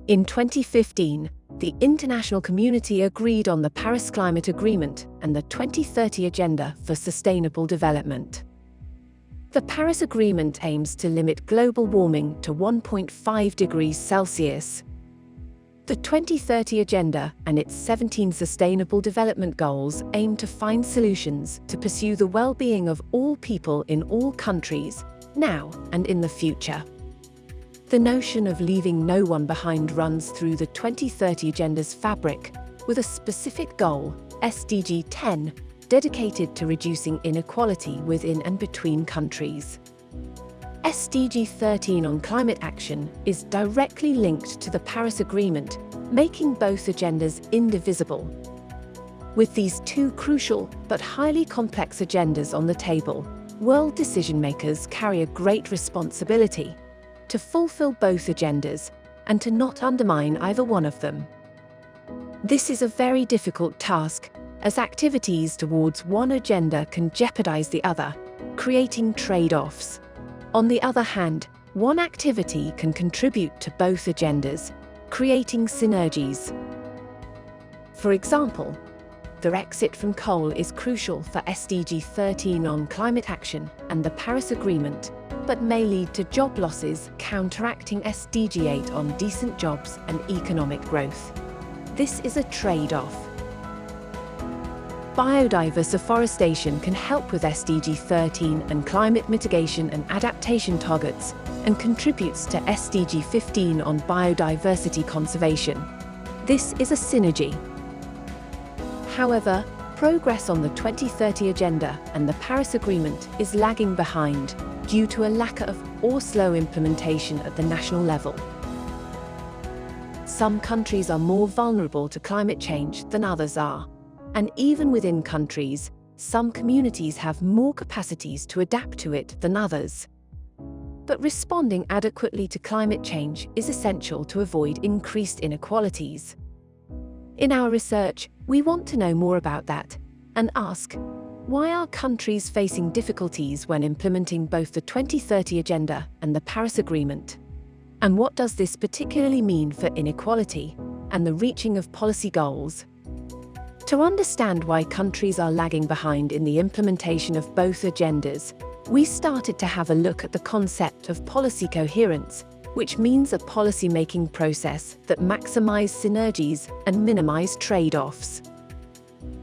In 2015, the international community agreed on the Paris Climate Agreement and the 2030 Agenda for Sustainable Development. The Paris Agreement aims to limit global warming to 1.5 degrees Celsius. The 2030 Agenda and its 17 Sustainable Development Goals aim to find solutions to pursue the well-being of all people in all countries, now and in the future. The notion of leaving no one behind runs through the 2030 Agenda's fabric, with a specific goal, SDG 10, dedicated to reducing inequality within and between countries. SDG 13 on climate action is directly linked to the Paris Agreement, making both agendas indivisible. With these two crucial but highly complex agendas on the table, world decision-makers carry a great responsibility to fulfill both agendas and to not undermine either one of them. This is a very difficult task, as activities towards one agenda can jeopardize the other, creating trade-offs. On the other hand, one activity can contribute to both agendas, creating synergies. For example, the exit from coal is crucial for SDG 13 on climate action and the Paris Agreement, but may lead to job losses, counteracting SDG 8 on decent jobs and economic growth. This is a trade-off. Biodiversification can help with SDG 13 and climate mitigation and adaptation targets, and contributes to SDG 15 on biodiversity conservation. This is a synergy. However, progress on the 2030 Agenda and the Paris Agreement is lagging behind due to a lack of or slow implementation at the national level. Some countries are more vulnerable to climate change than others are. And even within countries, some communities have more capacities to adapt to it than others. But responding adequately to climate change is essential to avoid increased inequalities. In our research, we want to know more about that and ask, why are countries facing difficulties when implementing both the 2030 Agenda and the Paris Agreement? And what does this particularly mean for inequality and the reaching of policy goals? To understand why countries are lagging behind in the implementation of both agendas, we started to have a look at the concept of policy coherence, which means a policy-making process that maximizes synergies and minimizes trade-offs.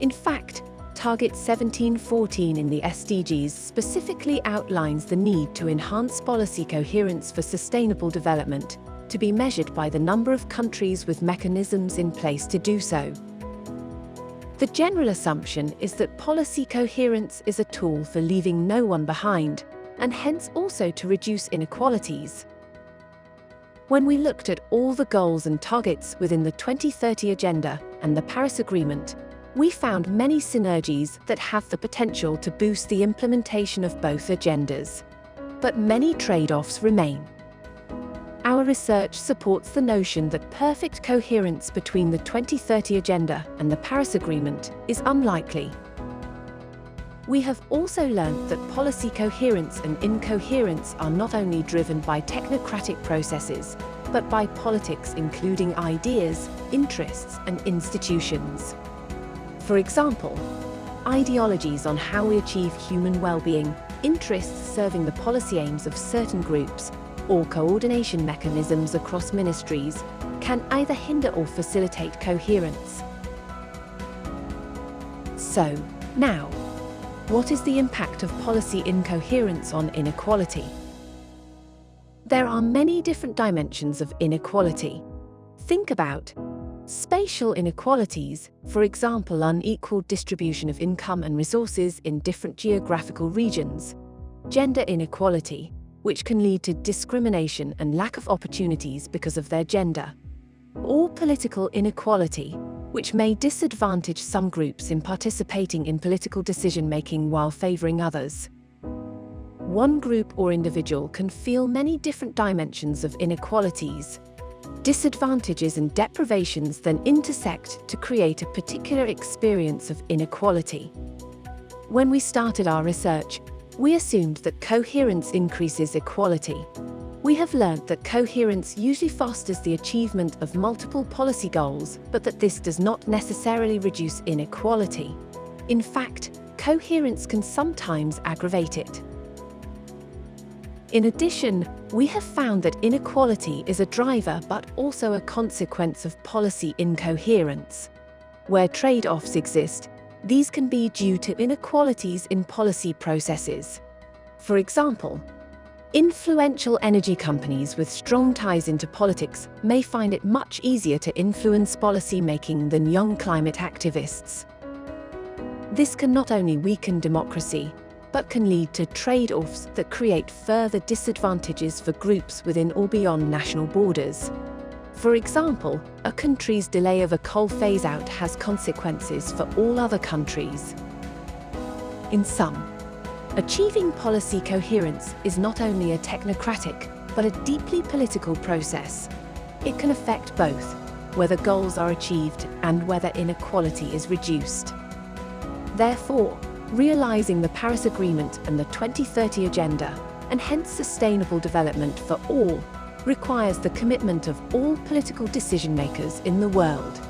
In fact, Target 1714 in the SDGs specifically outlines the need to enhance policy coherence for sustainable development, to be measured by the number of countries with mechanisms in place to do so. The general assumption is that policy coherence is a tool for leaving no one behind, and hence also to reduce inequalities. When we looked at all the goals and targets within the 2030 Agenda and the Paris Agreement, we found many synergies that have the potential to boost the implementation of both agendas. But many trade-offs remain. Our research supports the notion that perfect coherence between the 2030 Agenda and the Paris Agreement is unlikely. We have also learned that policy coherence and incoherence are not only driven by technocratic processes, but by politics including ideas, interests, and institutions. For example, ideologies on how we achieve human well-being, interests serving the policy aims of certain groups, or coordination mechanisms across ministries, can either hinder or facilitate coherence. So, now, what is the impact of policy incoherence on inequality? There are many different dimensions of inequality. Think about spatial inequalities, for example, unequal distribution of income and resources in different geographical regions; gender inequality, which can lead to discrimination and lack of opportunities because of their gender; or political inequality, which may disadvantage some groups in participating in political decision-making while favoring others. One group or individual can feel many different dimensions of inequalities. Disadvantages and deprivations then intersect to create a particular experience of inequality. When we started our research, we assumed that coherence increases equality. We have learned that coherence usually fosters the achievement of multiple policy goals, but that this does not necessarily reduce inequality. In fact, coherence can sometimes aggravate it. In addition, we have found that inequality is a driver but also a consequence of policy incoherence. Where trade-offs exist, these can be due to inequalities in policy processes. For example, influential energy companies with strong ties into politics may find it much easier to influence policy making than young climate activists. This can not only weaken democracy, but can lead to trade-offs that create further disadvantages for groups within or beyond national borders. For example, a country's delay of a coal phase-out has consequences for all other countries. In sum, achieving policy coherence is not only a technocratic, but a deeply political process. It can affect both whether goals are achieved and whether inequality is reduced. Therefore, realizing the Paris Agreement and the 2030 Agenda, and hence sustainable development for all, requires the commitment of all political decision-makers in the world.